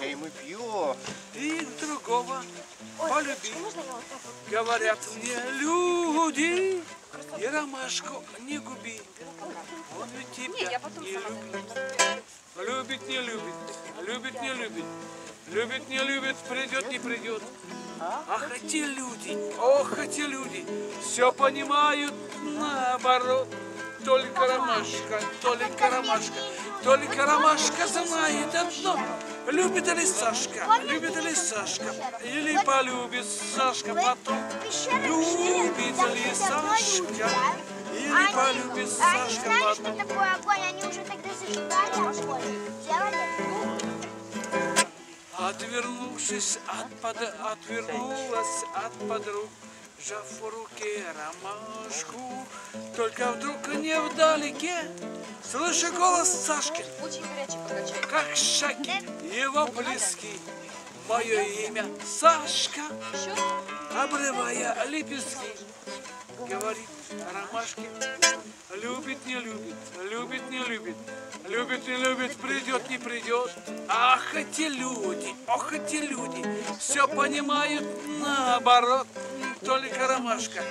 чай мы пьем. И другого полюби. Говорят мне люди, и ромашку не губи. Он ведь тебя не любит. Любит, не любит, любит, не любит. Любит, не любит, придет, не придет. Ах, эти люди, ох, эти люди, все понимают наоборот. Только ромашка, только ромашка, только ромашка знает одно. Любит ли Сашка, любит ли Сашка, или полюбит Сашка потом. Любит ли Сашка, или полюбит Сашка знаешь, потом. что такое огонь? Они уже тогда зажигали огонь. Делали? Отвернувшись отвернулась от подруг, сжав в руке ромашку. Только вдруг не вдалеке слышу голос Сашки, Очень горячий покачай. как шаги его близки. Мое имя Сашка, Еще? обрывая лепестки, говорит ромашки. Любит, не любит, любит, не любит, любит, не любит, придет, не придет. Ах, эти люди, ох, эти люди, все понимают наоборот. Только ромашка,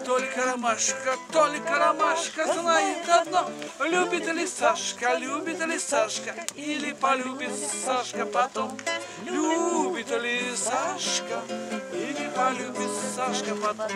только ромашка, только ромашка знает одно. Любит ли Сашка, любит ли Сашка, или полюбит Сашка потом. Любит ли Сашка, или полюбит Сашка потом.